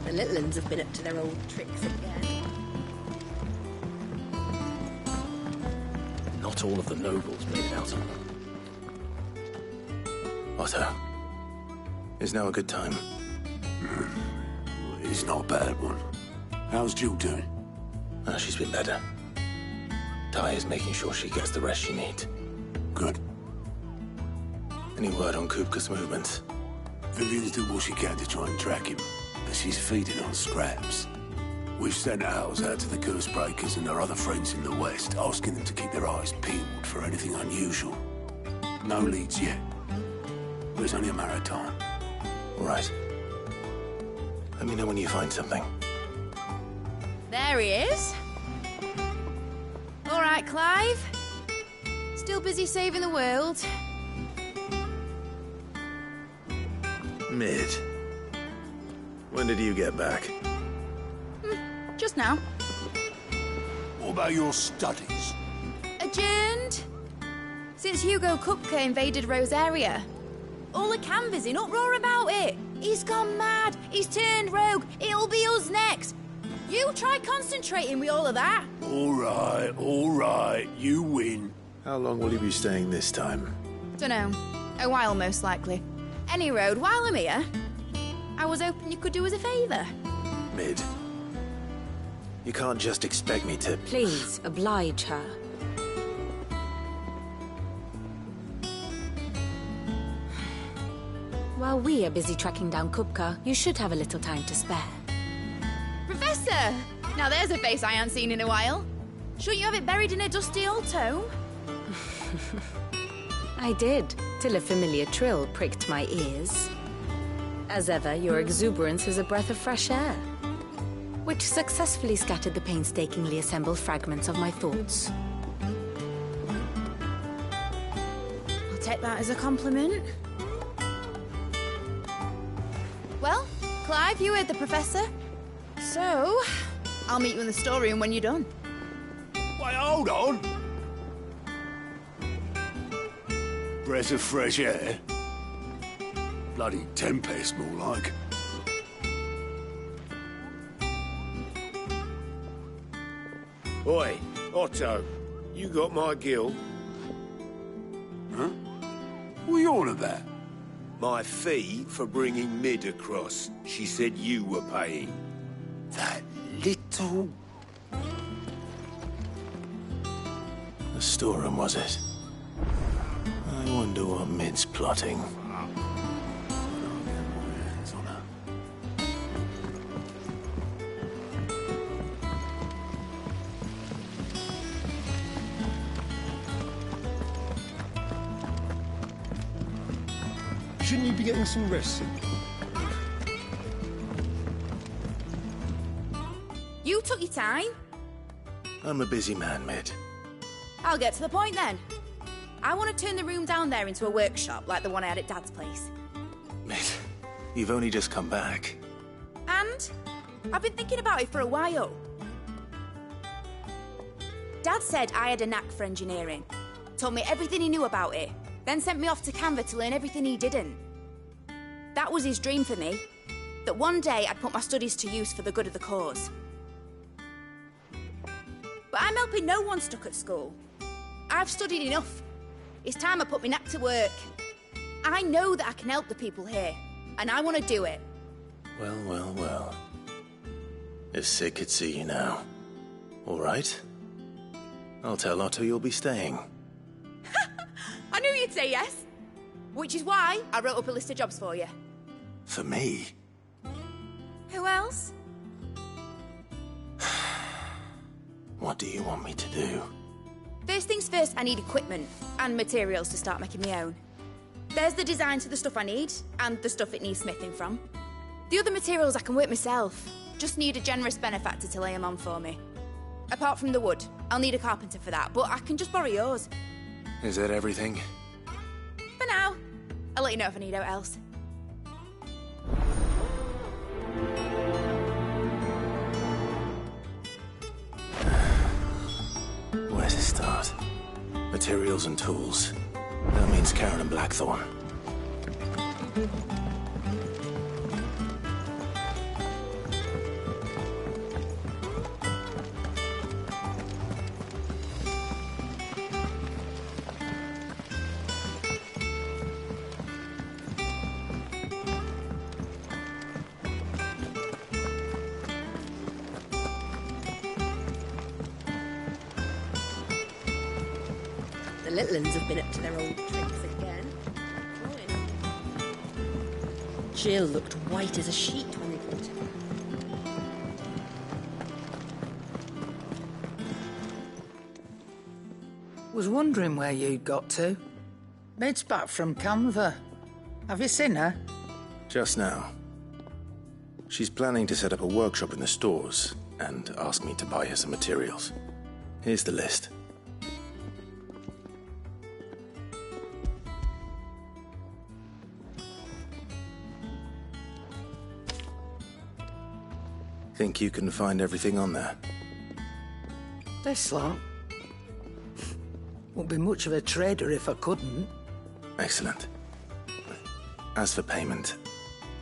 The little uns have been up to their old tricks again. Not all of the nobles made it out. Otto, is now a good time? It's not a bad one. How's Jill doing? She's been better. Ty is making sure she gets the rest she needs. Good. Any word on Kupka's movements? Vivian's doing what she can to try and track him, but she's feeding on scraps. We've sent ours out to the curse breakers and our other friends in the west, asking them to keep their eyes peeled for anything unusual. No leads yet. But it's only a matter of time. All right. Let me know when you find something. There he is. All right, Clive. Still busy saving the world. Mid. When did you get back? Just now. What about your studies? Adjourned. Since Hugo Kupka invaded Rosaria. All the canvas in uproar about it. He's gone mad. He's turned rogue. It'll be us next. You try concentrating with all of that. All right. You win. How long will you be staying this time? Dunno. A while, most likely. Any road, while I'm here, I was hoping you could do us a favour. Mid. You can't just expect me to... Please, oblige her. While we are busy tracking down Kupka, you should have a little time to spare. Professor! Now there's a face I haven't seen in a while. Shouldn't you have it buried in a dusty old tome? I did, till a familiar trill pricked my ears. As ever, your exuberance is a breath of fresh air, which successfully scattered the painstakingly assembled fragments of my thoughts. I'll take that as a compliment. Well, Clive, you heard the Professor. So, I'll meet you in the storeroom when you're done. Wait, hold on. Breath of fresh air. Bloody tempest, more like. Oi, Otto, you got my gill? Huh? What are you on about? My fee for bringing Mid across. She said you were paying. That little... The storeroom, was it? I wonder what Mid's plotting. Shouldn't you be getting some rest soon? You took your time. I'm a busy man, Mid. I'll get to the point then. I want to turn the room down there into a workshop like the one I had at Dad's place. Mid, you've only just come back. And I've been thinking about it for a while. Dad said I had a knack for engineering. Told me everything he knew about it. Then sent me off to Canva to learn everything he didn't. That was his dream for me. That one day I'd put my studies to use for the good of the cause. But I'm helping no one stuck at school. I've studied enough. It's time I put my knack to work. I know that I can help the people here, and I want to do it. Well. If Sid could see you now. All right. I'll tell Otto you'll be staying. I knew you'd say yes. Which is why I wrote up a list of jobs for you. For me? Who else? What do you want me to do? First things first, I need equipment and materials to start making my own. There's the designs for the stuff I need and the stuff it needs smithing from. The other materials I can work myself. Just need a generous benefactor to lay them on for me. Apart from the wood, I'll need a carpenter for that, but I can just borrow yours. Is that everything? For now. I'll let you know if I need out else. Where to start? Materials and tools. That means Karen and Blackthorn. little uns have been up to their old tricks again. Jill looked white as a sheet when they brought her. Was wondering where you'd got to. Mid's back from Canva. Have you seen her? Just now. She's planning to set up a workshop in the stores and asked me to buy her some materials. Here's the list. Think you can find everything on there? This lot. Wouldn't be much of a trader if I couldn't. Excellent. As for payment...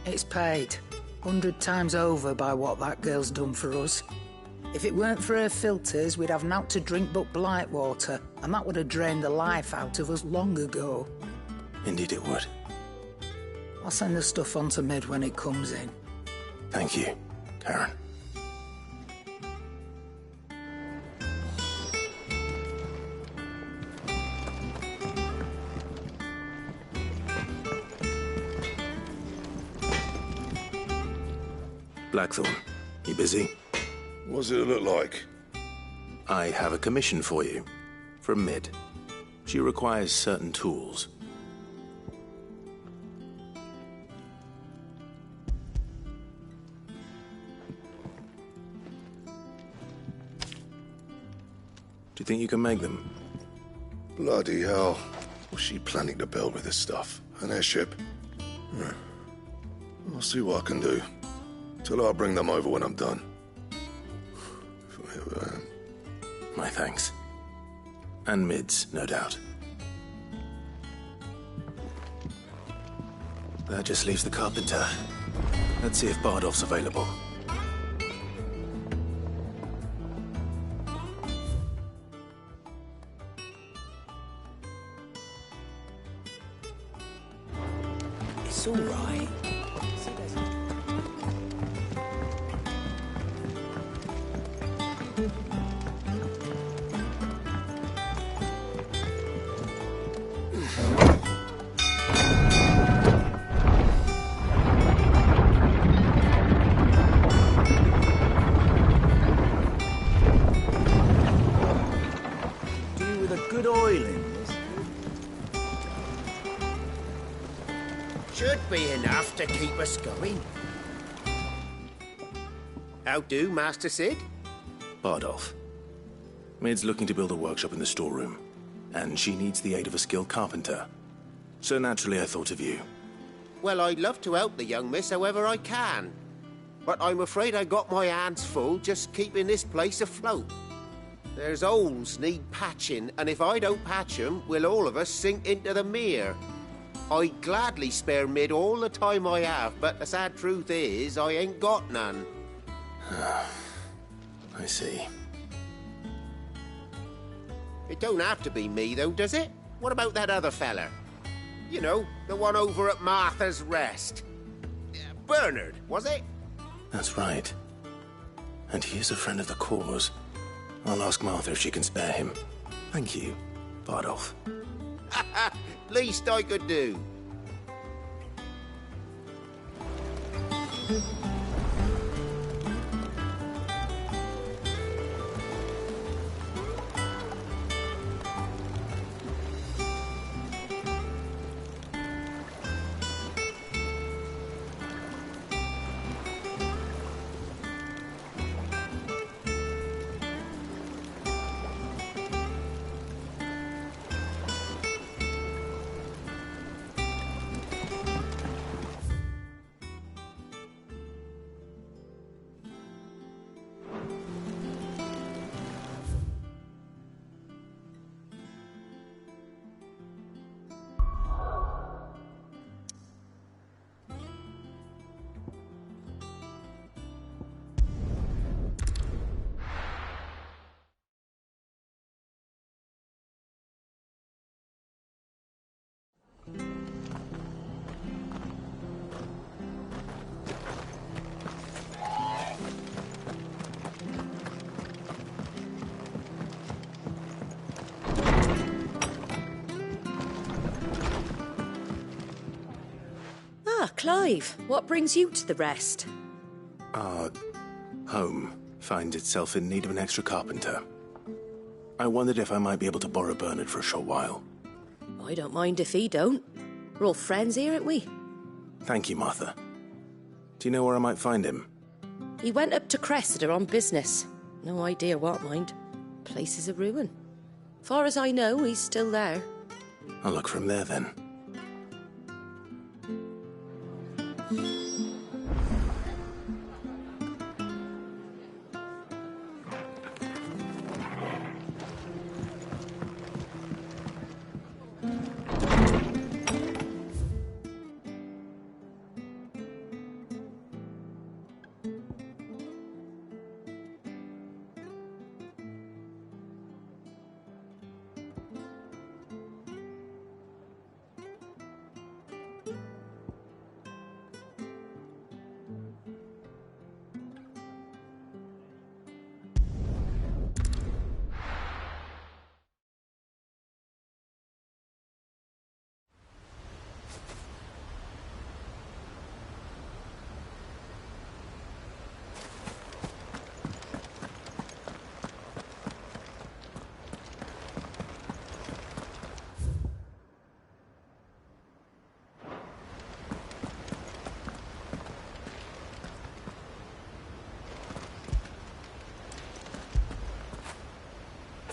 It's paid. 100 times over by what that girl's done for us. If it weren't for her filters, we'd have naught to drink but blight water, and that would have drained the life out of us long ago. Indeed it would. I'll send the stuff on to Mid when it comes in. Thank you, Karen. Blackthorn, you busy? What's it look like? I have a commission for you. From Mid. She requires certain tools. Do you think you can make them? Bloody hell. What's she planning to build with this stuff? An airship? I'll see what I can do. Till I'll bring them over when I'm done. If I ever am. My thanks. And Mid's, no doubt. That just leaves the carpenter. Let's see if Bardolph's available. It's all right. Good oiling, should be enough to keep us going. How do, Master Sid? Bardolph. Mid's looking to build a workshop in the storeroom, and she needs the aid of a skilled carpenter. So naturally I thought of you. Well, I'd love to help the young miss however I can. But I'm afraid I got my hands full just keeping this place afloat. There's holes need patching, and if I don't patch them, we'll all of us sink into the mere. I'd gladly spare Mid all the time I have, but the sad truth is, I ain't got none. I see. It don't have to be me, though, does it? What about that other fella? You know, the one over at Martha's Rest. Bernard, was it? That's right. And he is a friend of the cause. I'll ask Martha if she can spare him. Thank you, Bardolph. Least I could do. Clive, what brings you to the rest? Our home finds itself in need of an extra carpenter. I wondered if I might be able to borrow Bernard for a short while. I don't mind if he don't. We're all friends here, aren't we? Thank you, Martha. Do you know where I might find him? He went up to Cressida on business. No idea what, mind. Place is a ruin. Far as I know, he's still there. I'll look from there then.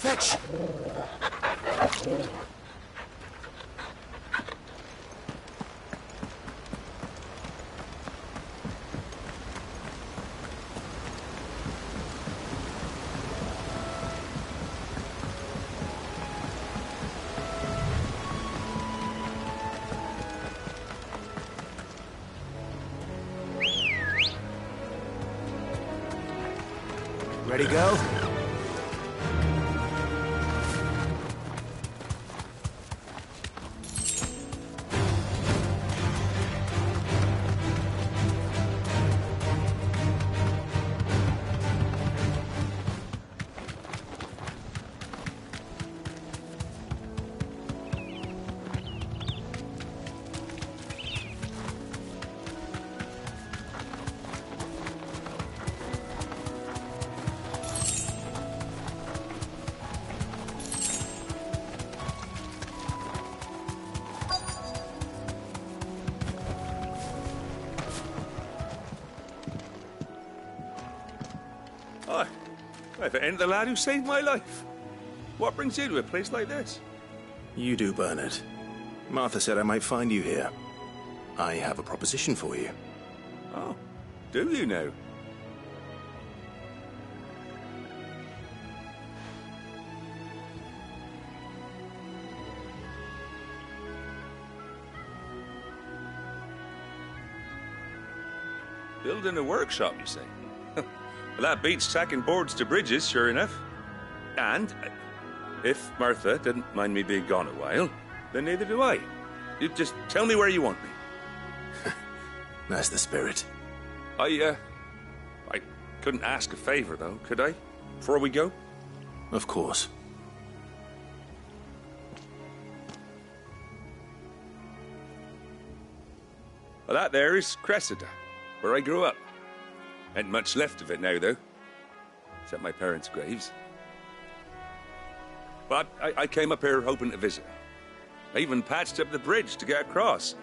Fetch! Ready, go? If it ain't the lad who saved my life. What brings you to a place like this? You do, Bernard. Martha said I might find you here. I have a proposition for you. Oh, do you now? Building a workshop, you say? Well, that beats tacking boards to bridges, sure enough. And if Martha didn't mind me being gone a while, then neither do I. You just tell me where you want me. That's the spirit. I couldn't ask a favor, though, could I? Before we go? Of course. Well, that there is Cressida, where I grew up. Ain't much left of it now, though. Except my parents' graves. But I came up here hoping to visit. I even patched up the bridge to get across.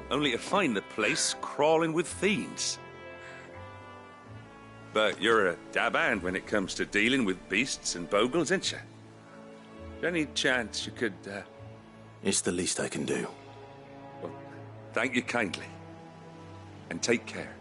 Only to find the place crawling with fiends. But you're a dab hand when it comes to dealing with beasts and bogles, ain't you? Any chance you could, It's the least I can do. Well, thank you kindly. And take care.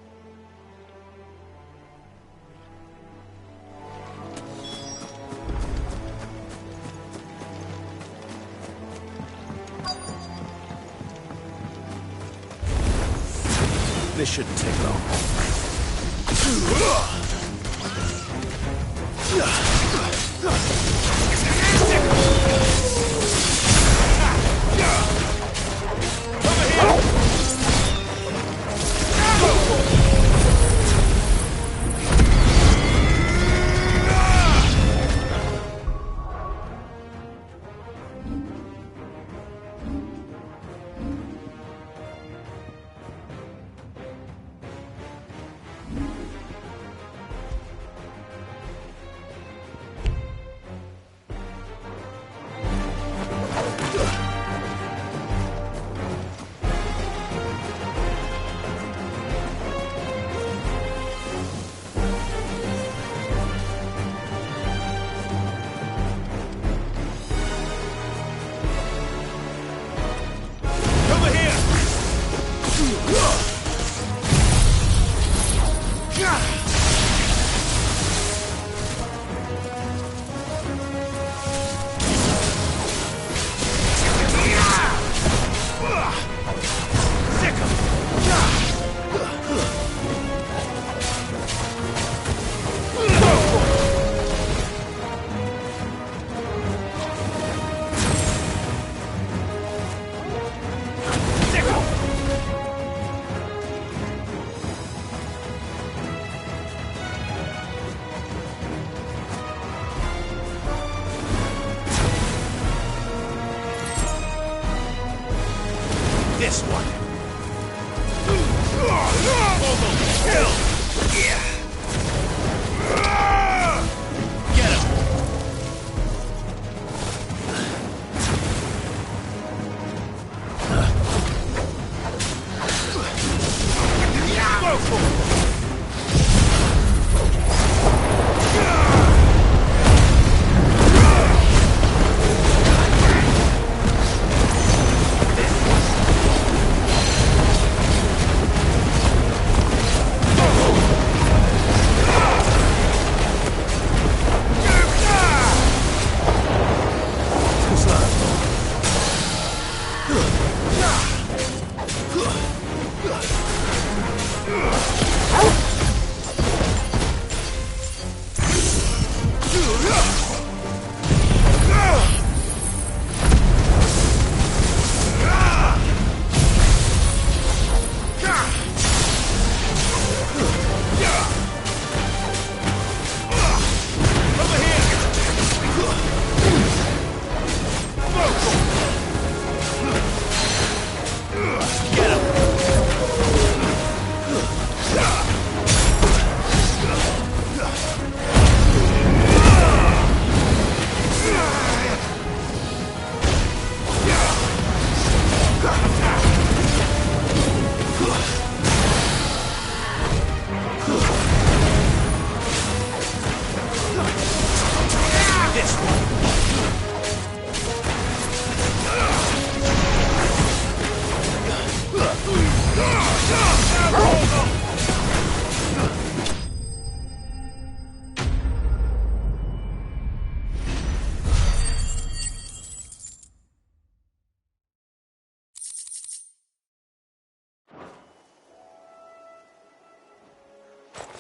This shouldn't take long.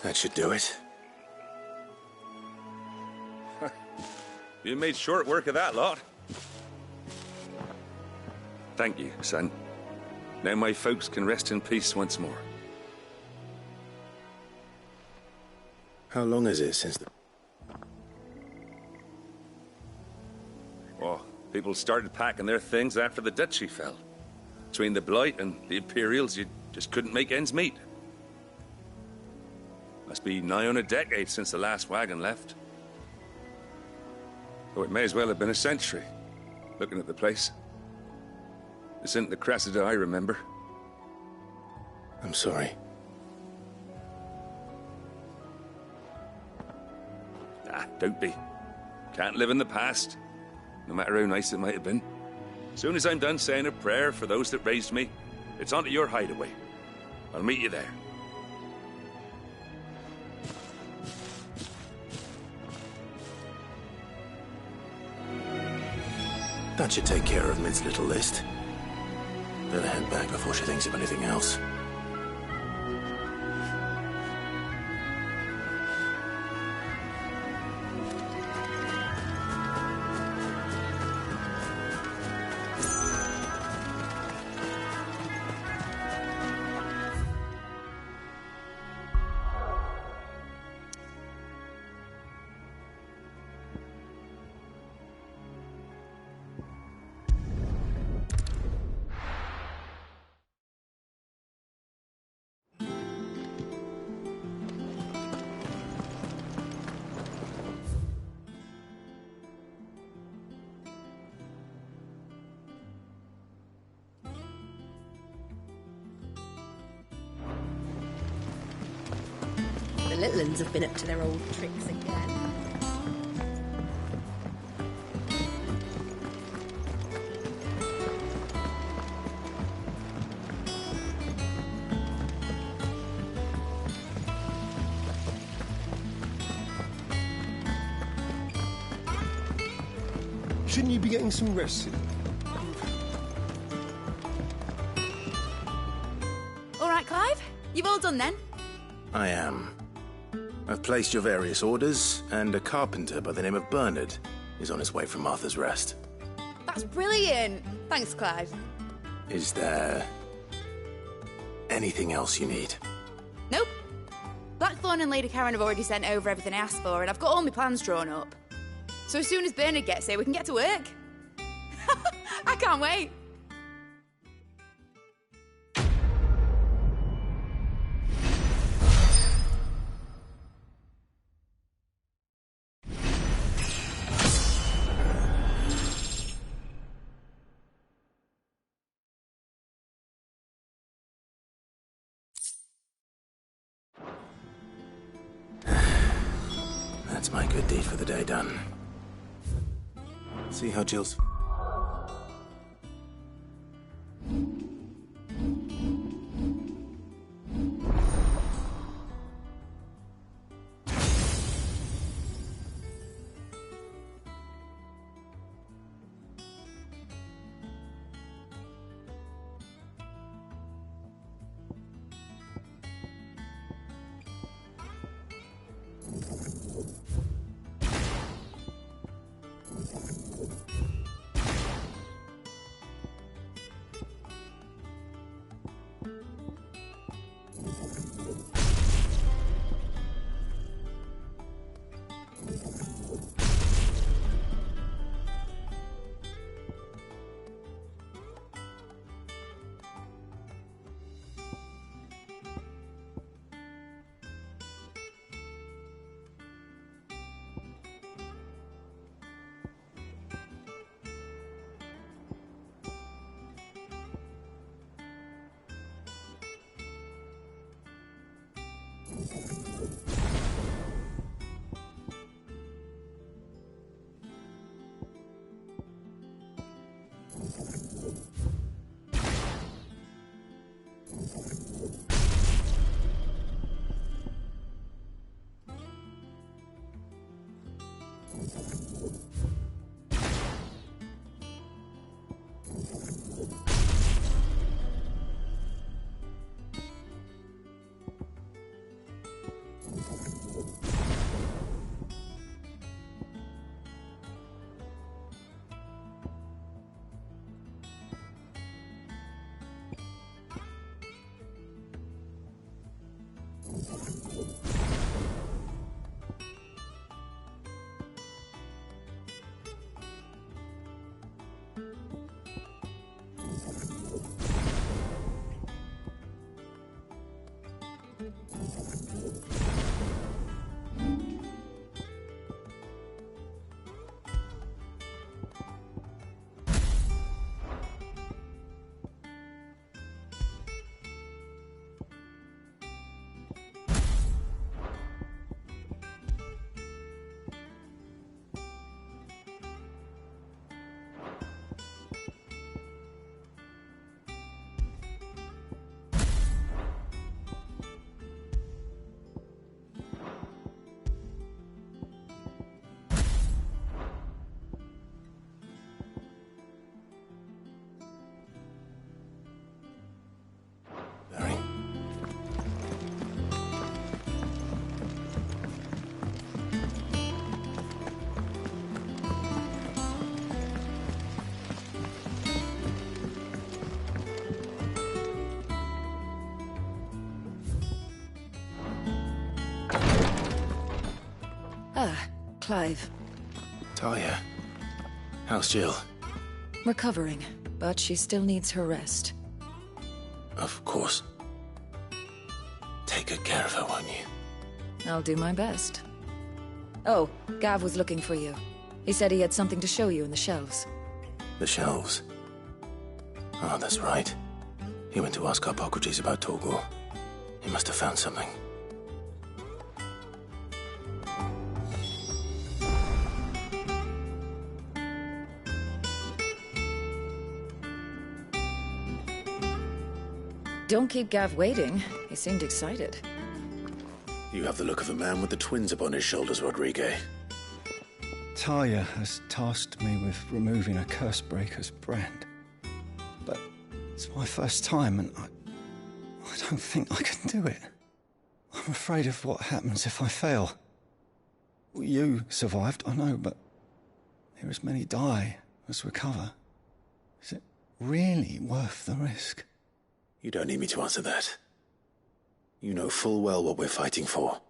That should do it. You made short work of that lot. Thank you, son. Now my folks can rest in peace once more. How long is it since the... Oh, people started packing their things after the duchy fell. Between the Blight and the Imperials, you just couldn't make ends meet. Must be nigh on a decade since the last wagon left. Oh, it may as well have been a century, looking at the place. This isn't the Cressida I remember. I'm sorry. Ah, don't be. Can't live in the past, no matter how nice it might have been. As soon as I'm done saying a prayer for those that raised me, it's on to your hideaway. I'll meet you there. That should take care of Mid's little list. Better head back before she thinks of anything else. The little uns have been up to their old tricks again. Shouldn't you be getting some rest? All right, Clive? You've all done then? I am. I've placed your various orders, and a carpenter by the name of Bernard is on his way from Arthur's Rest. That's brilliant. Thanks, Clive. Is there anything else you need? Nope. Blackthorn and Lady Karen have already sent over everything I asked for, and I've got all my plans drawn up. So as soon as Bernard gets here, we can get to work. I can't wait. That's my good deed for the day done. See how Jill's... Clive. Talia. How's Jill? Recovering, but she still needs her rest. Of course. Take good care of her, won't you? I'll do my best. Oh, Gav was looking for you. He said he had something to show you in the shelves. The shelves? Oh, that's right. He went to ask Hippocrates about Torgor. He must have found something. Don't keep Gav waiting. He seemed excited. You have the look of a man with the twins upon his shoulders, Rodrigue. Talia has tasked me with removing a Cursebreaker's brand. But it's my first time and I don't think I can do it. I'm afraid of what happens if I fail. You survived, I know, but there as many die as recover. Is it really worth the risk? You don't need me to answer that. You know full well what we're fighting for.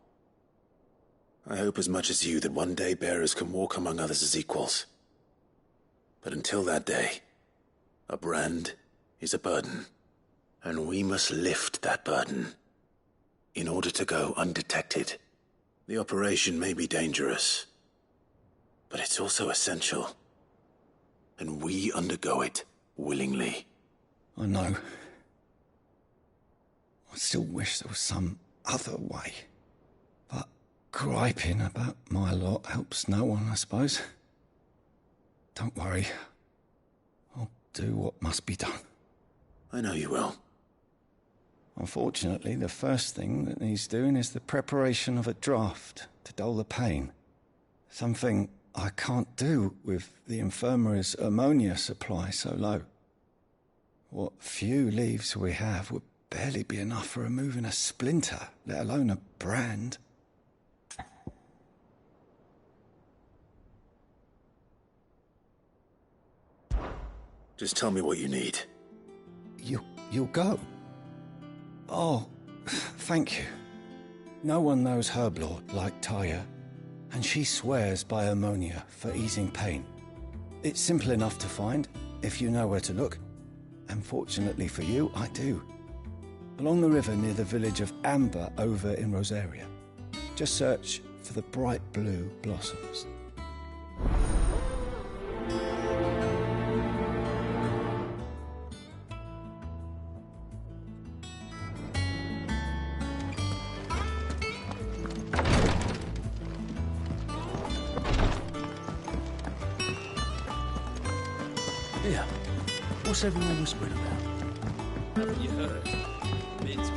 I hope as much as you that one day bearers can walk among others as equals. But until that day, a brand is a burden, and we must lift that burden in order to go undetected. The operation may be dangerous, but it's also essential, and we undergo it willingly. I know. I still wish there was some other way. But griping about my lot helps no one, I suppose. Don't worry. I'll do what must be done. I know you will. Unfortunately, the first thing that needs doing is the preparation of a draft to dull the pain. Something I can't do with the infirmary's ammonia supply so low. What few leaves we have would barely be enough for removing a splinter, let alone a brand. Just tell me what you need. You'll go? Oh, thank you. No one knows Herblord like Talia, and she swears by ammonia for easing pain. It's simple enough to find, if you know where to look. And fortunately for you, I do. Along the river near the village of Amber over in Rosaria. Just search for the bright blue blossoms. Yeah. What's everyone whispering about? Haven't you heard? Mid's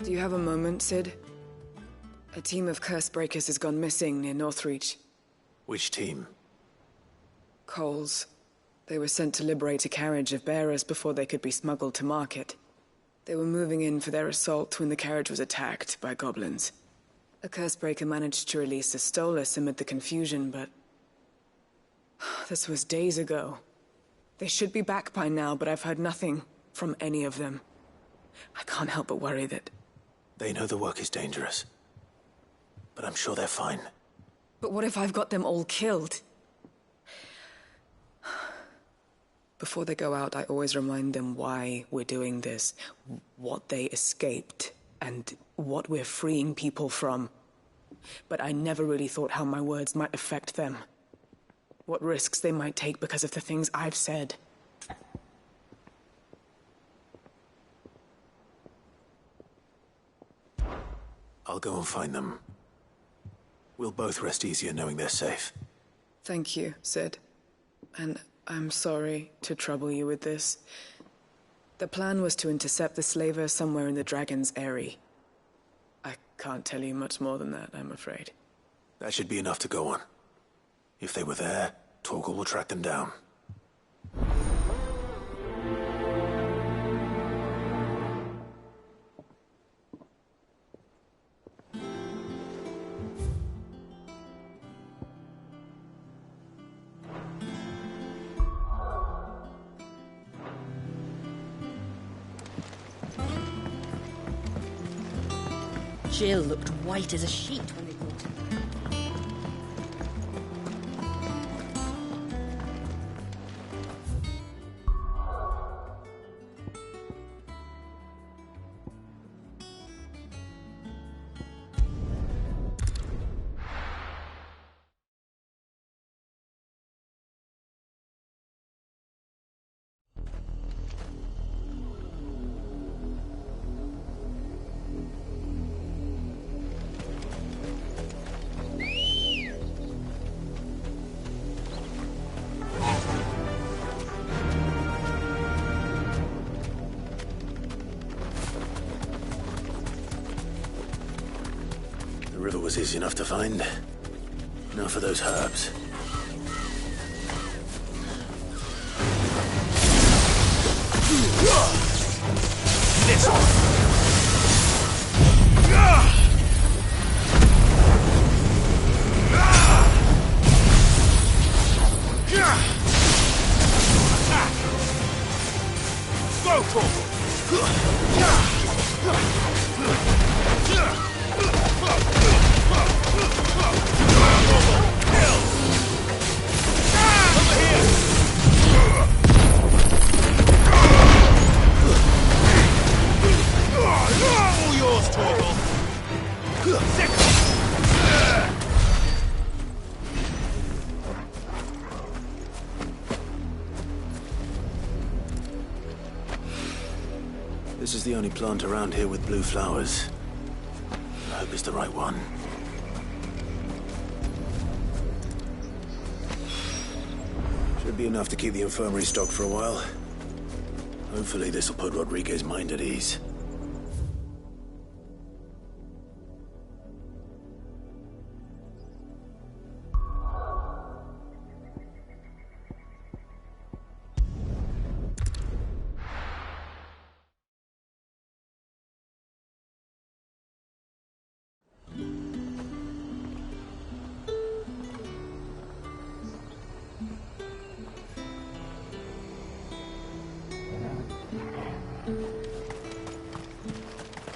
Do you have a moment, Sid? A team of Cursebreakers has gone missing near Northreach. Which team? Coles. They were sent to liberate a carriage of bearers before they could be smuggled to market. They were moving in for their assault when the carriage was attacked by goblins. A Cursebreaker managed to release a Stolas amid the confusion, but... this was days ago. They should be back by now, but I've heard nothing from any of them. I can't help but worry that... They know the work is dangerous. But I'm sure they're fine. But what if I've got them all killed? Before they go out, I always remind them why we're doing this, what they escaped, and what we're freeing people from. But I never really thought how my words might affect them. What risks they might take because of the things I've said. I'll go and find them. We'll both rest easier knowing they're safe. Thank you, Sid. And I'm sorry to trouble you with this. The plan was to intercept the slaver somewhere in the Dragon's Eyrie. I can't tell you much more than that, I'm afraid. That should be enough to go on. If they were there, Torgal will track them down. Jill looked white as a sheet when they brought him. The river was easy enough to find. Now for those herbs. This one! Go, Torgal! This is the only plant around here with blue flowers. I hope it's the right one. Should be enough to keep the infirmary stocked for a while. Hopefully this will put Rodriguez's mind at ease.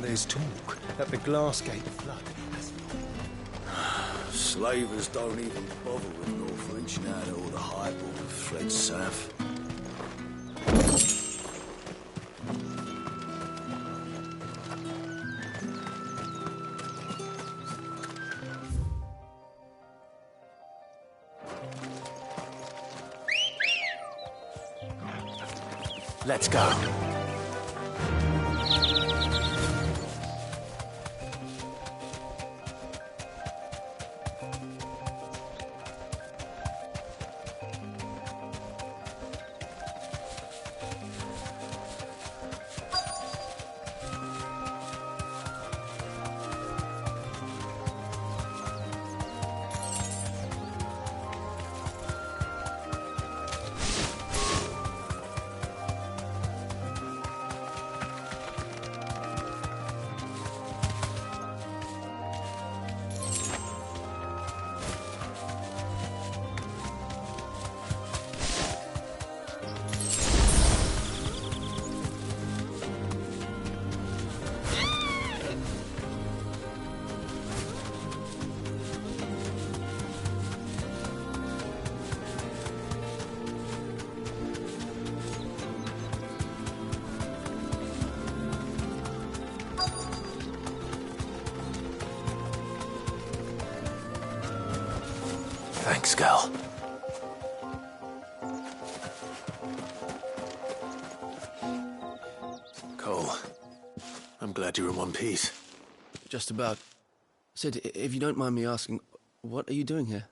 There's talk that the Glass Gate flood has... Slavers don't even bother with Northreach now that all the highball have fled south. Let's go. Thanks, Gal. Cole, I'm glad you're in one piece. Just about. Sid, if you don't mind me asking, what are you doing here?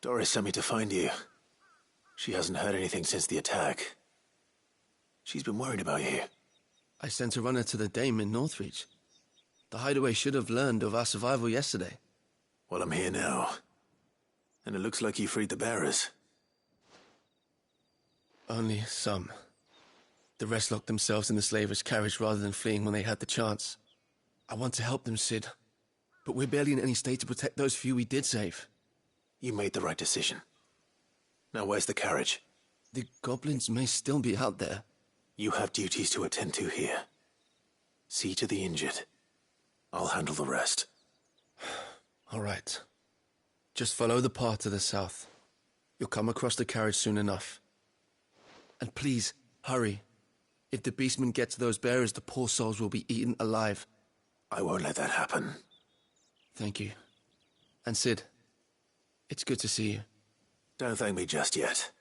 Doris sent me to find you. She hasn't heard anything since the attack. She's been worried about you. I sent a runner to the Dame in Northreach. The hideaway should have learned of our survival yesterday. Well, I'm here now. And it looks like you freed the bearers. Only some. The rest locked themselves in the slavers' carriage rather than fleeing when they had the chance. I want to help them, Sid. But we're barely in any state to protect those few we did save. You made the right decision. Now where's the carriage? The goblins may still be out there. You have duties to attend to here. See to the injured. I'll handle the rest. All right. Just follow the path to the south. You'll come across the carriage soon enough. And please, hurry. If the beastmen get to those bearers, the poor souls will be eaten alive. I won't let that happen. Thank you. And Sid, it's good to see you. Don't thank me just yet.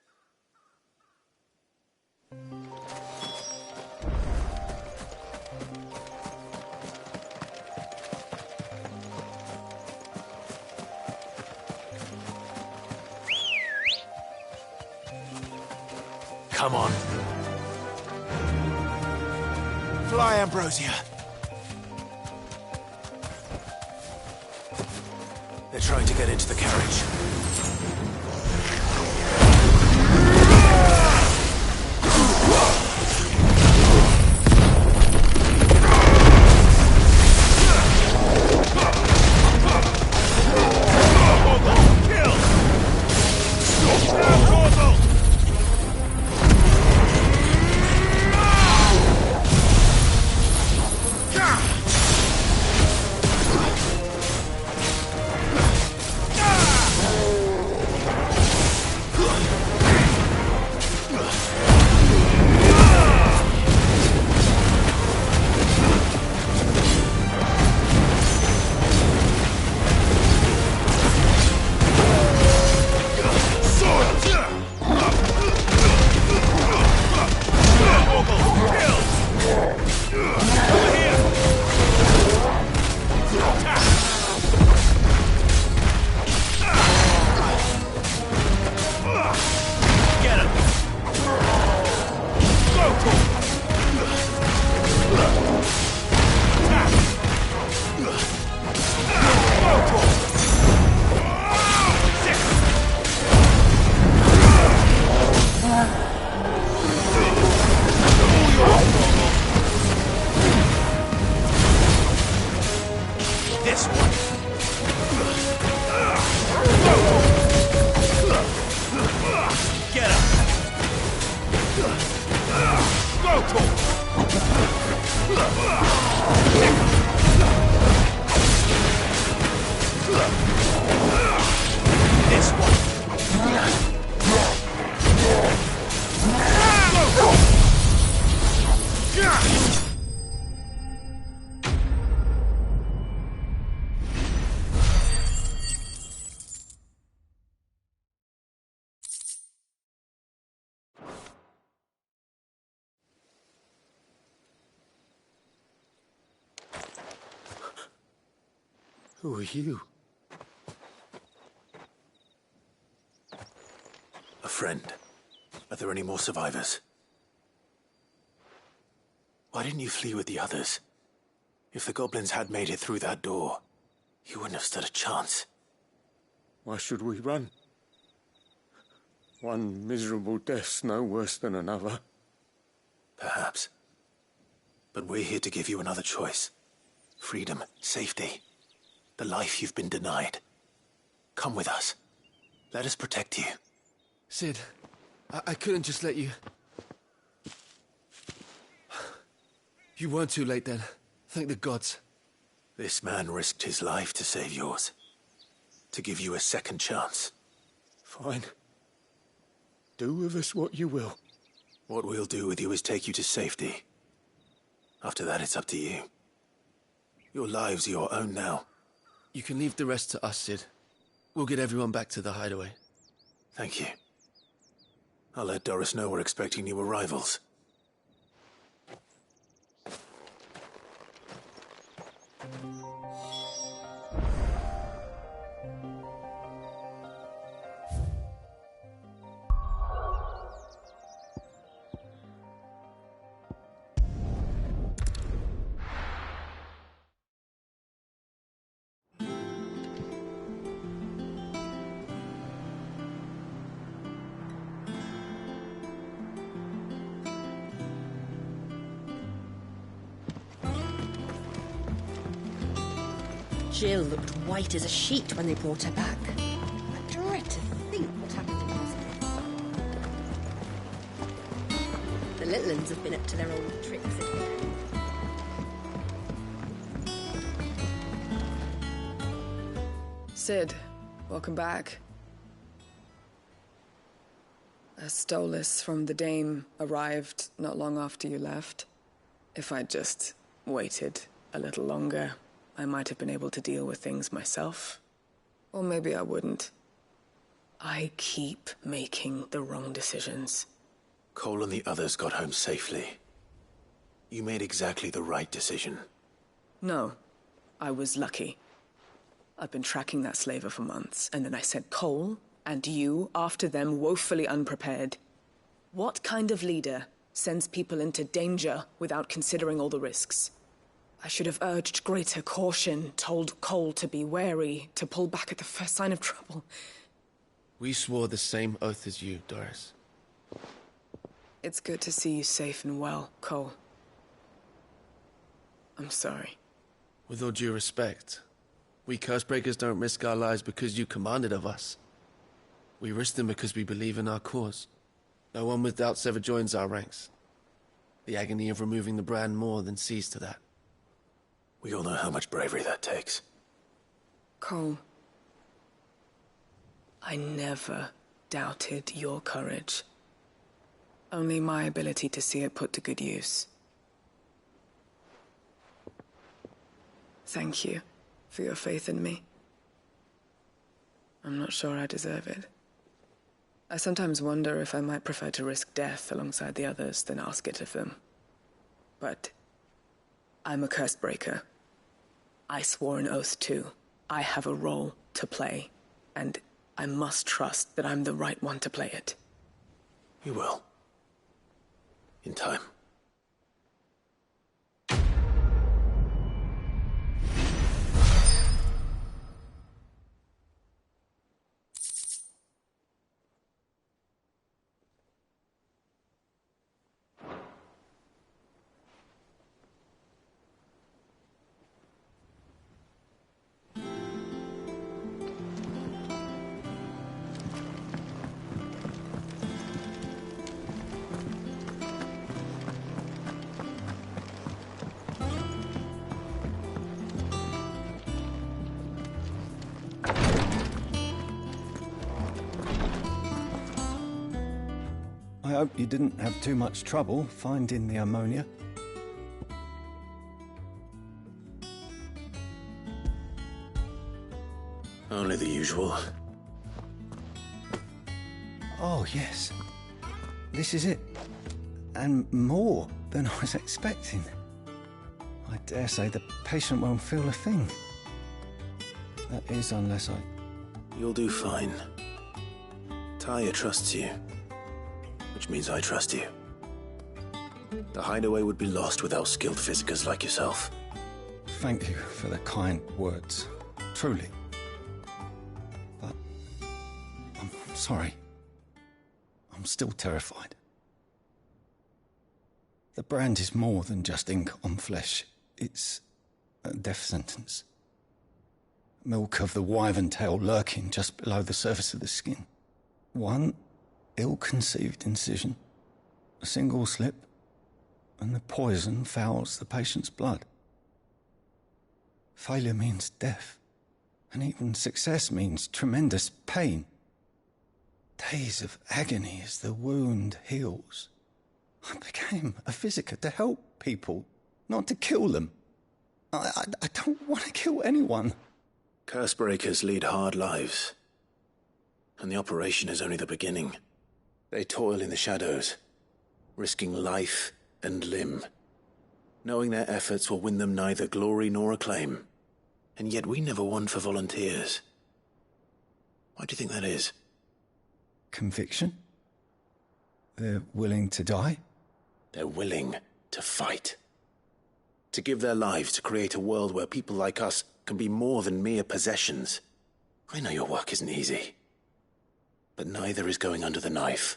Come on. Fly, Ambrosia. They're trying to get into the carriage. Who are you? A friend. Are there any more survivors? Why didn't you flee with the others? If the goblins had made it through that door, you wouldn't have stood a chance. Why should we run? One miserable death's no worse than another. Perhaps. But we're here to give you another choice. Freedom, safety. The life you've been denied. Come with us. Let us protect you. Sid, I couldn't just let you... You weren't too late then. Thank the gods. This man risked his life to save yours. To give you a second chance. Fine. Do with us what you will. What we'll do with you is take you to safety. After that, it's up to you. Your lives are your own now. You can leave the rest to us, Sid. We'll get everyone back to the hideaway. Thank you. I'll let Doris know we're expecting new arrivals. Jill looked white as a sheet when they brought her back. I dread to think what happened in hospital. The little uns have been up to their old tricks again. Sid, welcome back. A Stolas from the Dame arrived not long after you left. If I'd just waited a little longer, I might have been able to deal with things myself. Or maybe I wouldn't. I keep making the wrong decisions. Cole and the others got home safely. You made exactly the right decision. No, I was lucky. I've been tracking that slaver for months, and then I sent Cole and you after them woefully unprepared. What kind of leader sends people into danger without considering all the risks? I should have urged greater caution, told Cole to be wary, to pull back at the first sign of trouble. We swore the same oath as you, Doris. It's good to see you safe and well, Cole. I'm sorry. With all due respect, we Cursebreakers don't risk our lives because you commanded of us. We risk them because we believe in our cause. No one with doubts ever joins our ranks. The agony of removing the brand more than sees to that. We all know how much bravery that takes. Cole, I never doubted your courage. Only my ability to see it put to good use. Thank you for your faith in me. I'm not sure I deserve it. I sometimes wonder if I might prefer to risk death alongside the others than ask it of them. But I'm a Cursebreaker. I swore an oath too. I have a role to play, and I must trust that I'm the right one to play it. You will. In time. I hope you didn't have too much trouble finding the ammonia. Only the usual. Oh, yes. This is it. And more than I was expecting. I dare say the patient won't feel a thing. That is, unless I... You'll do fine. Taya trusts you. Which means I trust you. The hideaway would be lost without skilled physicers like yourself. Thank you for the kind words. Truly. But... I'm sorry. I'm still terrified. The brand is more than just ink on flesh. It's a death sentence. Milk of the wyvern tail lurking just below the surface of the skin. One ill-conceived incision, a single slip, and the poison fouls the patient's blood. Failure means death, and even success means tremendous pain. Days of agony as the wound heals. I became a physiker to help people, not to kill them. I don't want to kill anyone. Cursebreakers lead hard lives. And the operation is only the beginning. They toil in the shadows, risking life and limb, knowing their efforts will win them neither glory nor acclaim. And yet we never won for volunteers. Why do you think that is? Conviction? They're willing to die? They're willing to fight. To give their lives to create a world where people like us can be more than mere possessions. I know your work isn't easy, but neither is going under the knife.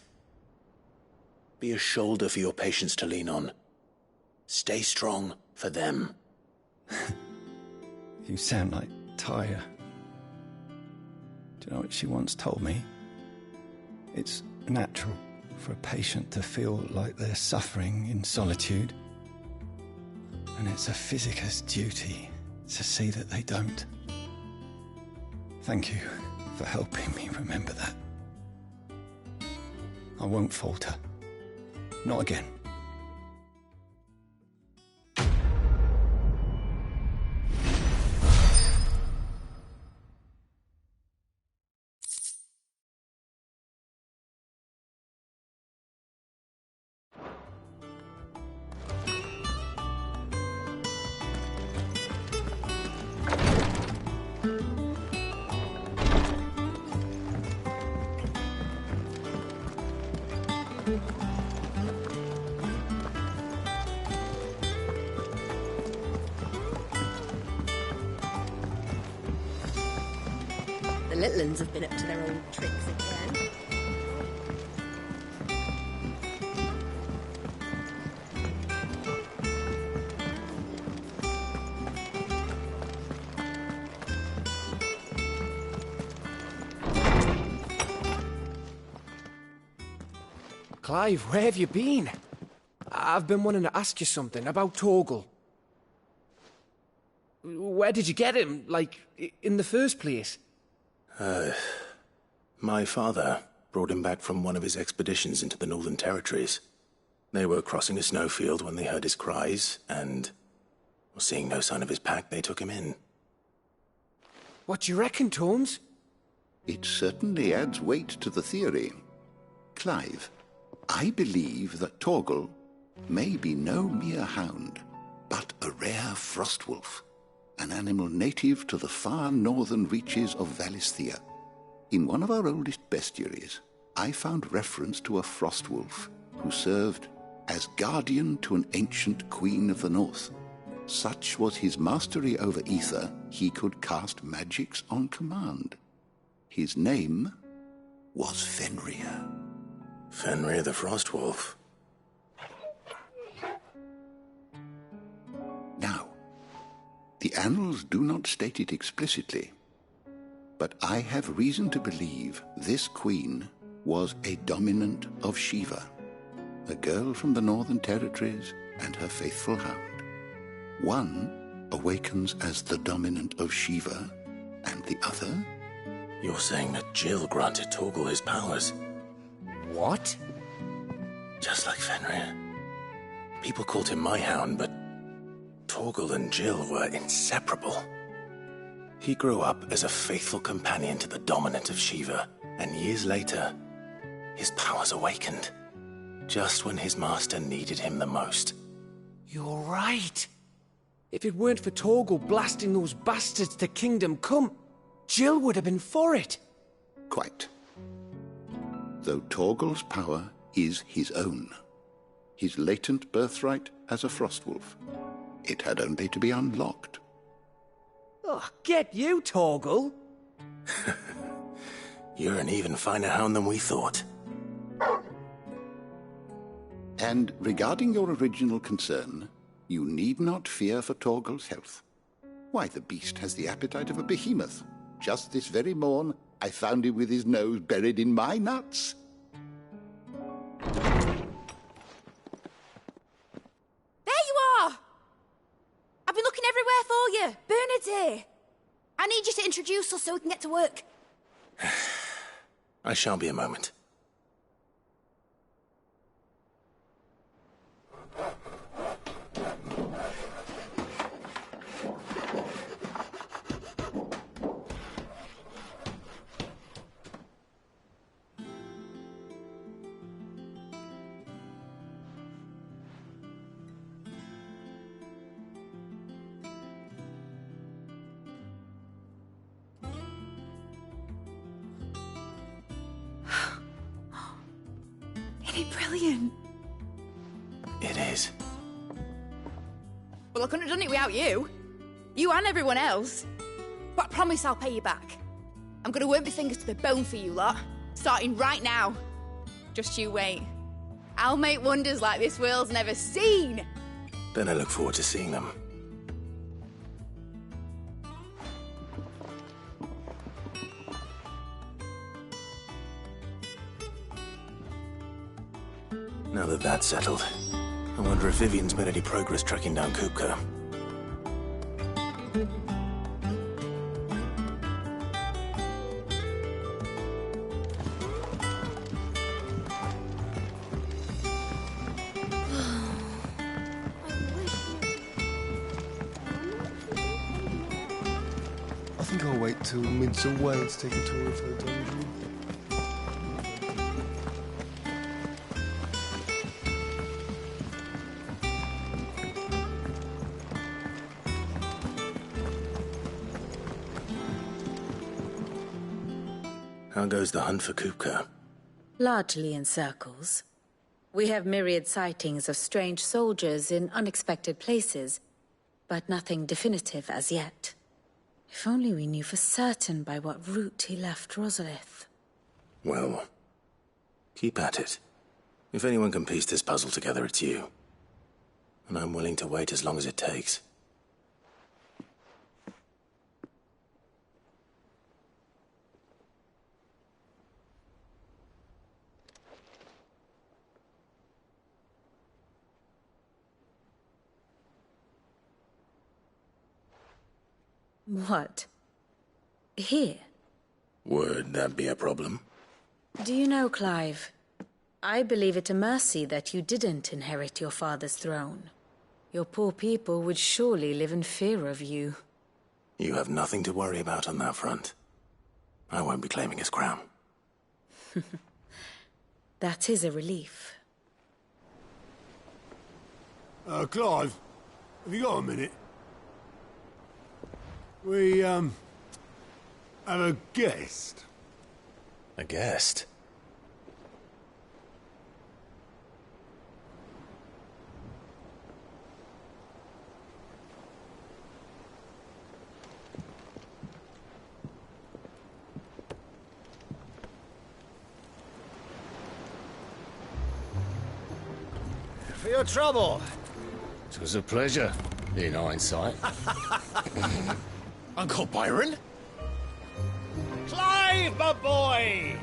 Be a shoulder for your patients to lean on. Stay strong for them. You sound like Tyre. Do you know what she once told me? It's natural for a patient to feel like they're suffering in solitude. And it's a physicist's duty to see that they don't. Thank you for helping me remember that. I won't falter. Not again. The little uns have been up to their old tricks again. Clive, where have you been? I've been wanting to ask you something about Torgal. Where did you get him, like, in the first place? My father brought him back from one of his expeditions into the Northern Territories. They were crossing a snowfield when they heard his cries, and, seeing no sign of his pack, they took him in. What do you reckon, Torms? It certainly adds weight to the theory. Clive, I believe that Torgal may be no mere hound, but a rare frostwolf, an animal native to the far northern reaches of Valisthea. In one of our oldest bestiaries, I found reference to a frostwolf who served as guardian to an ancient queen of the north. Such was his mastery over ether, he could cast magics on command. His name was Fenrir. Fenrir the Frostwolf. Now, the annals do not state it explicitly, but I have reason to believe this queen was a dominant of Shiva, a girl from the Northern Territories and her faithful hound. One awakens as the dominant of Shiva, and the other? You're saying that Jill granted Torgal his powers? What? Just like Fenrir. People called him my hound, but Torgal and Jill were inseparable. He grew up as a faithful companion to the dominant of Shiva, and years later, his powers awakened, just when his master needed him the most. You're right. If it weren't for Torgal blasting those bastards to Kingdom Come, Jill would have been for it. Quite. Though Torgal's power is his own, his latent birthright as a Frostwolf. It had only to be unlocked. Oh, get you, Torgal! You're an even finer hound than we thought. And regarding your original concern, you need not fear for Torgal's health. Why, the beast has the appetite of a behemoth. Just this very morn, I found him with his nose buried in my nuts. There you are! I've been looking everywhere for you. Bernard's here. I need you to introduce us so we can get to work. I shall be a moment. Isn't it brilliant? It is. Well, I couldn't have done it without you. You and everyone else. But I promise I'll pay you back. I'm gonna work my fingers to the bone for you lot. Starting right now. Just you wait. I'll make wonders like this world's never seen. Then I look forward to seeing them. Now that that's settled, I wonder if Vivian's made any progress tracking down Kupka. I think I'll wait till mid's away to take a tour of her dungeon. How goes the hunt for Kupka? Largely in circles. We have myriad sightings of strange soldiers in unexpected places, but nothing definitive as yet. If only we knew for certain by what route he left Rosalith. Well, keep at it. If anyone can piece this puzzle together, it's you. And I'm willing to wait as long as it takes. What? Here? Would that be a problem? Do you know, Clive, I believe it a mercy that you didn't inherit your father's throne. Your poor people would surely live in fear of you. You have nothing to worry about on that front. I won't be claiming his crown. That is a relief. Clive, have you got a minute? We, have a guest. A guest? For your trouble. It was a pleasure, in hindsight. Uncle Byron? Clive, my boy!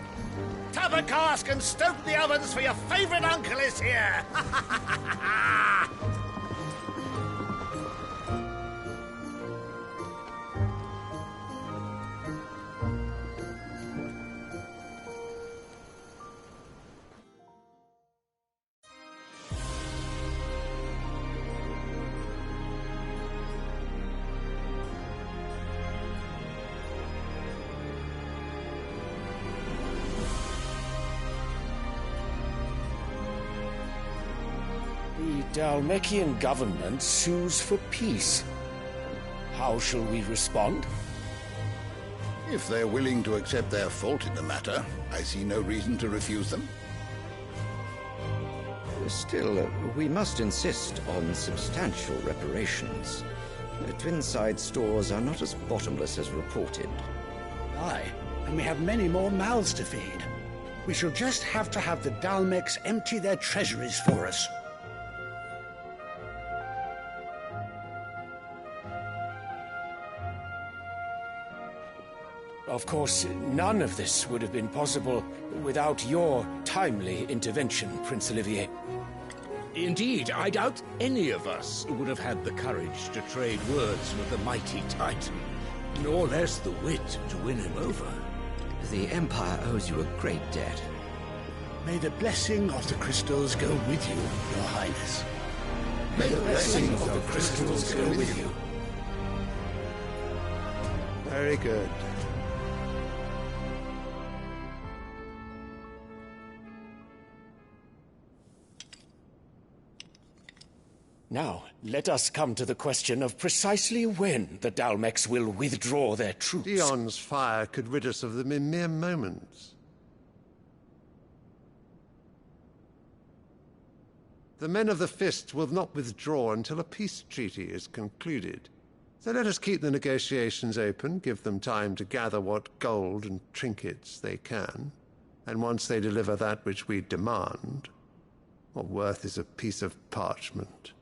Tap a cask and stoke the ovens, for your favourite uncle is here! The Dalmekian government sues for peace. How shall we respond? If they're willing to accept their fault in the matter, I see no reason to refuse them. Still, we must insist on substantial reparations. The Twinside stores are not as bottomless as reported. Aye, and we have many more mouths to feed. We shall just have to have the Dalmeks empty their treasuries for us. Of course, none of this would have been possible without your timely intervention, Prince Olivier. Indeed, I doubt any of us would have had the courage to trade words with the mighty Titan, nor less the wit to win him over. The Empire owes you a great debt. May the blessing of the crystals go with you, Your Highness. May the blessing of the crystals go with you. Very good. Now, let us come to the question of precisely when the Dalmeks will withdraw their troops. Dion's fire could rid us of them in mere moments. The men of the Fist will not withdraw until a peace treaty is concluded. So let us keep the negotiations open, give them time to gather what gold and trinkets they can, and once they deliver that which we demand, what worth is a piece of parchment?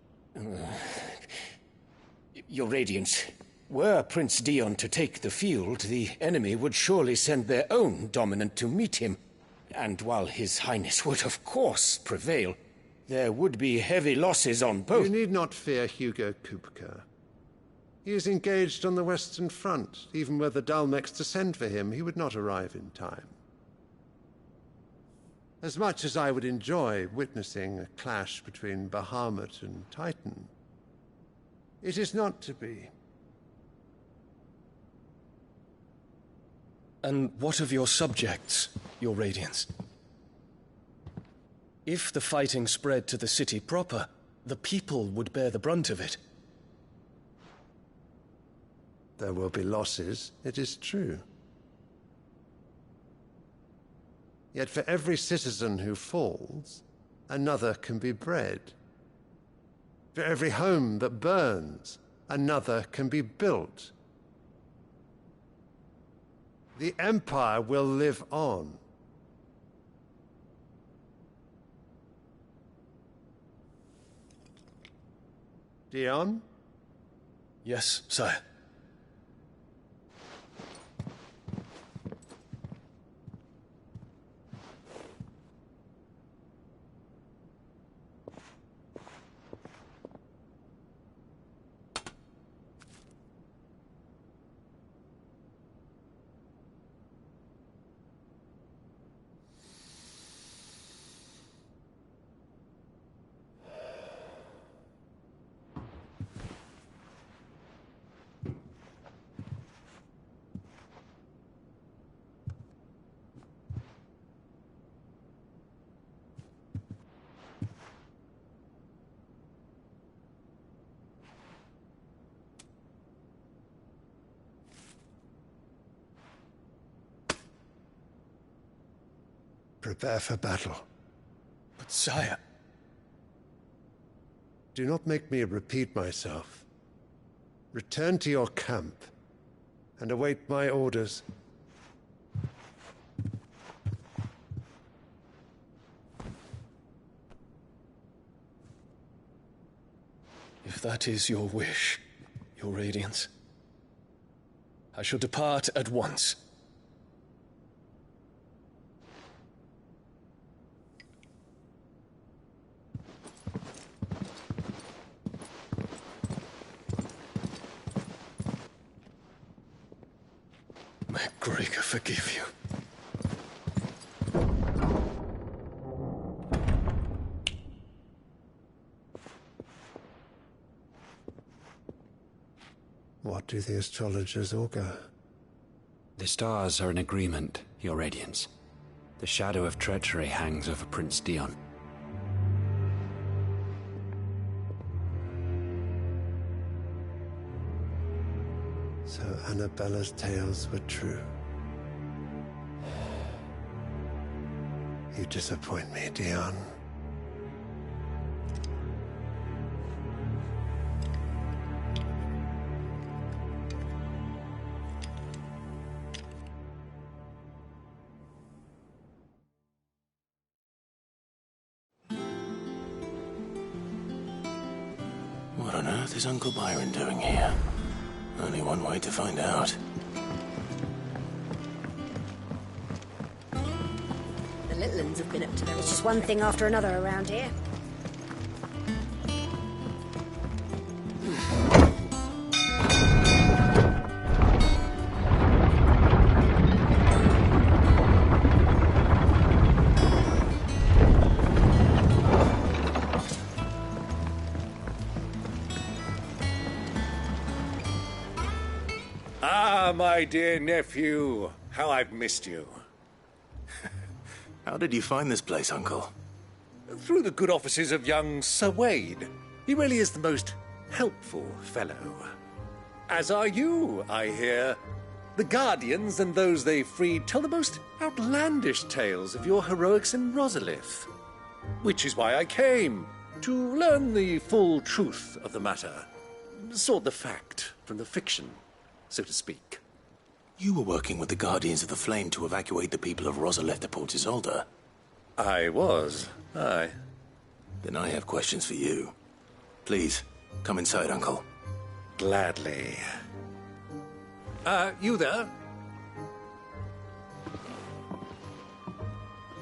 Your Radiance, were Prince Dion to take the field, the enemy would surely send their own dominant to meet him. And while His Highness would of course prevail, there would be heavy losses on both. You need not fear Hugo Kupka. He is engaged on the Western Front. Even were the Dalmex to send for him, he would not arrive in time. As much as I would enjoy witnessing a clash between Bahamut and Titan, it is not to be. And what of your subjects, your Radiance? If the fighting spread to the city proper, the people would bear the brunt of it. There will be losses, it is true. Yet for every citizen who falls, another can be bred. For every home that burns, another can be built. The Empire will live on. Dion? Yes, sire. Prepare for battle. But sire... Do not make me repeat myself. Return to your camp and await my orders. If that is your wish, your Radiance, I shall depart at once. May Gregor forgive you. What do the astrologers augur? The stars are in agreement, Your Radiance. The shadow of treachery hangs over Prince Dion. So Annabella's tales were true. You disappoint me, Dion. What on earth is Uncle Byron doing here? Only one way to find out. The little uns have been up to their... It's just one thing after another around here. Ah, my dear nephew. How I've missed you. How did you find this place, Uncle? Through the good offices of young Sir Wade. He really is the most helpful fellow. As are you, I hear. The Guardians and those they freed tell the most outlandish tales of your heroics in Rosalith. Which is why I came. To learn the full truth of the matter. Sort the fact from the fiction, so to speak. You were working with the Guardians of the Flame to evacuate the people of Rosalith to Port Isolde. I was, aye. Then I have questions for you. Please, come inside, Uncle. Gladly. You there?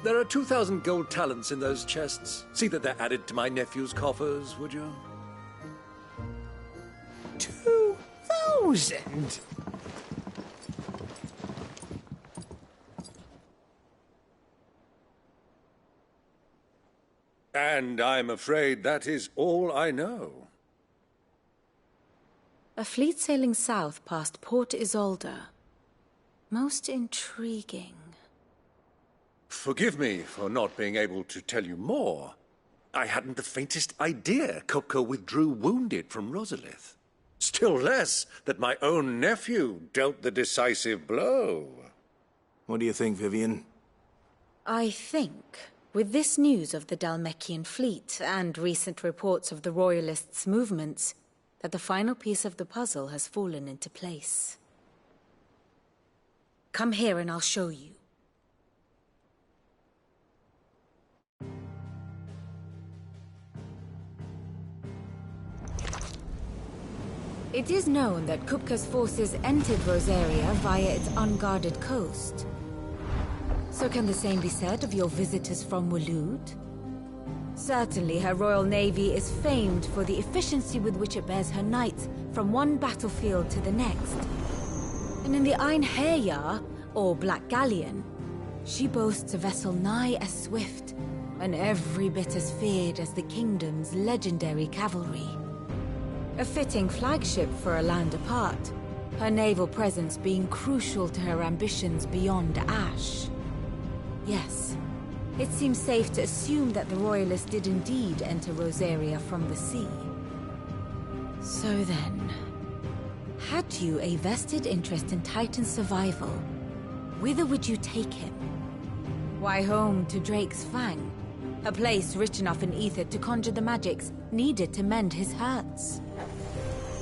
There are 2,000 gold talents in those chests. See that they're added to my nephew's coffers, would you? 2,000? And I'm afraid that is all I know. A fleet sailing south past Port Isolde. Most intriguing. Forgive me for not being able to tell you more. I hadn't the faintest idea Kupka withdrew wounded from Rosalith. Still less that my own nephew dealt the decisive blow. What do you think, Vivian? I think, with this news of the Dhalmekian fleet and recent reports of the Royalists' movements, that the final piece of the puzzle has fallen into place. Come here and I'll show you. It is known that Kupka's forces entered Rosaria via its unguarded coast. So can the same be said of your visitors from Waloed? Certainly her Royal Navy is famed for the efficiency with which it bears her knights from one battlefield to the next. And in the Einherjar, or Black Galleon, she boasts a vessel nigh as swift and every bit as feared as the kingdom's legendary cavalry. A fitting flagship for a land apart, her naval presence being crucial to her ambitions beyond Ash. Yes, it seems safe to assume that the Royalists did indeed enter Rosaria from the sea. So then, had you a vested interest in Titan's survival, whither would you take him? Why, home to Drake's Fang, a place rich enough in ether to conjure the magics needed to mend his hurts.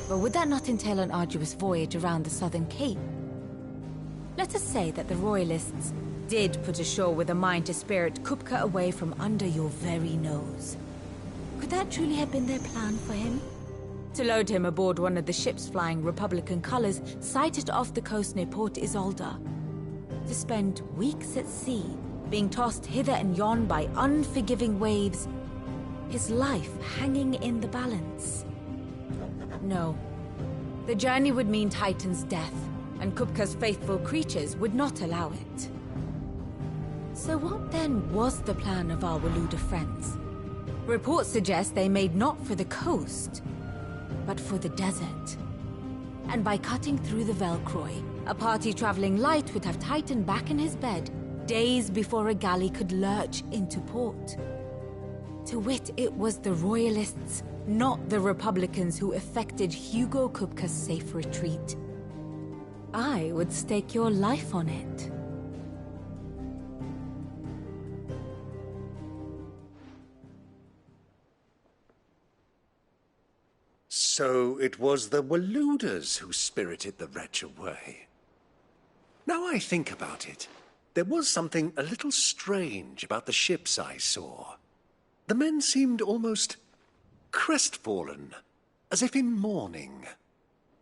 But would that not entail an arduous voyage around the southern cape? Let us say that the Royalists did put ashore with a mind to spirit Kupka away from under your very nose. Could that truly have been their plan for him? To load him aboard one of the ships flying Republican colors sighted off the coast near Port Isolde. To spend weeks at sea, being tossed hither and yon by unforgiving waves, his life hanging in the balance. No. The journey would mean Titan's death, and Kupka's faithful creatures would not allow it. So what then was the plan of our Waluda friends? Reports suggest they made not for the coast, but for the desert. And by cutting through the Velcroy, a party traveling light would have Titan back in his bed days before a galley could lurch into port. To wit, it was the Royalists, not the Republicans, who effected Hugo Kupka's safe retreat. I would stake your life on it. So it was the Waludas who spirited the wretch away. Now I think about it, there was something a little strange about the ships I saw. The men seemed almost crestfallen, as if in mourning,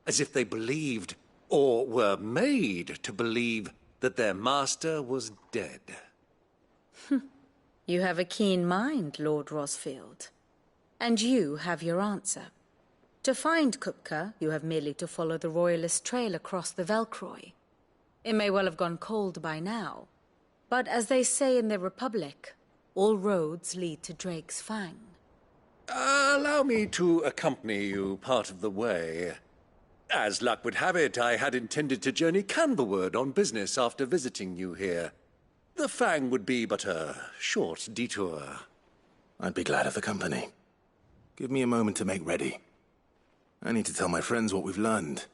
as if they believed, or were made to believe, that their master was dead. You have a keen mind, Lord Rosfield. And you have your answer. To find Kupka, you have merely to follow the Royalist trail across the Velcroy. It may well have gone cold by now, but as they say in the Republic, all roads lead to Drake's Fang. Allow me to accompany you part of the way. As luck would have it, I had intended to journey Canberward on business after visiting you here. The Fang would be but a short detour. I'd be glad of the company. Give me a moment to make ready. I need to tell my friends what we've learned,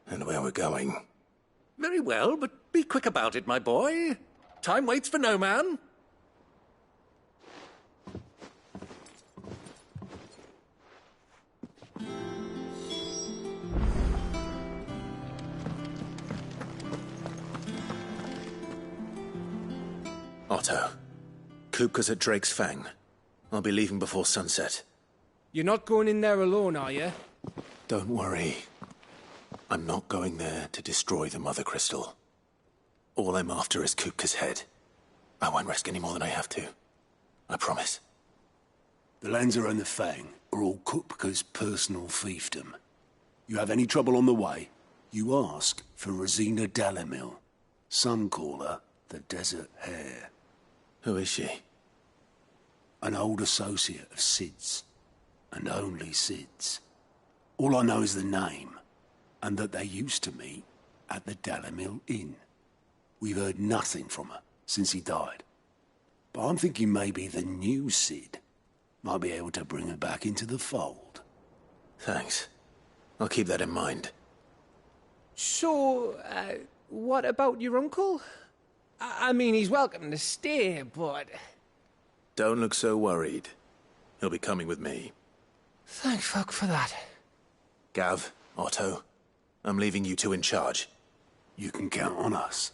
and where we're going. Very well, but be quick about it, my boy. Time waits for no man. Otto, Kupka's at Drake's Fang. I'll be leaving before sunset. You're not going in there alone, are you? Don't worry. I'm not going there to destroy the Mother Crystal. All I'm after is Kupka's head. I won't risk any more than I have to. I promise. The Lanza and the Fang are all Kupka's personal fiefdom. You have any trouble on the way, you ask for Rosina Dalamil. Some call her the Desert Hare. Who is she? An old associate of Sid's. And only Sid's. All I know is the name, and that they used to meet at the Dalamil Inn. We've heard nothing from her since he died. But I'm thinking maybe the new Sid might be able to bring her back into the fold. Thanks. I'll keep that in mind. So, what about your uncle? I mean, he's welcome to stay, but... Don't look so worried. He'll be coming with me. Thank fuck for that. Gav, Otto, I'm leaving you two in charge. You can count on us.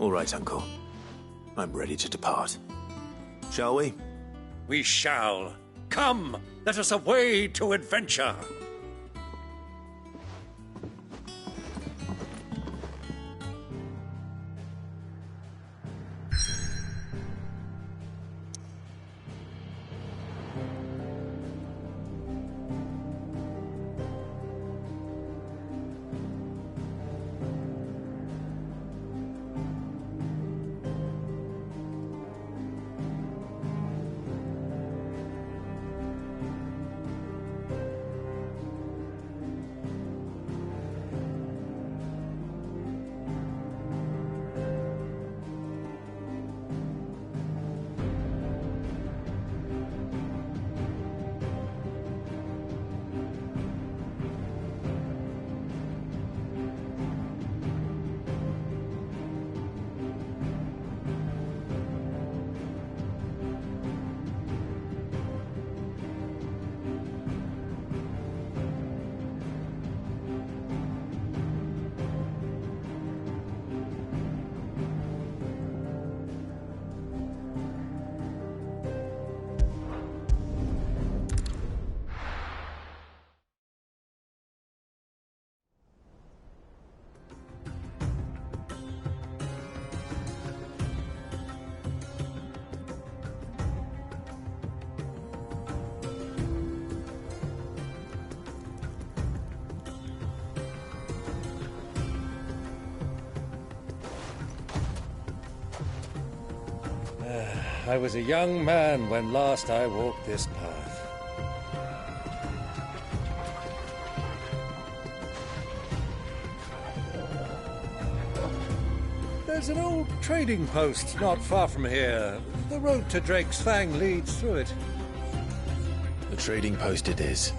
All right, Uncle. I'm ready to depart. Shall we? We shall. Come, let us away to adventure. I was a young man when last I walked this path. There's an old trading post not far from here. The road to Drake's Fang leads through it. The trading post it is.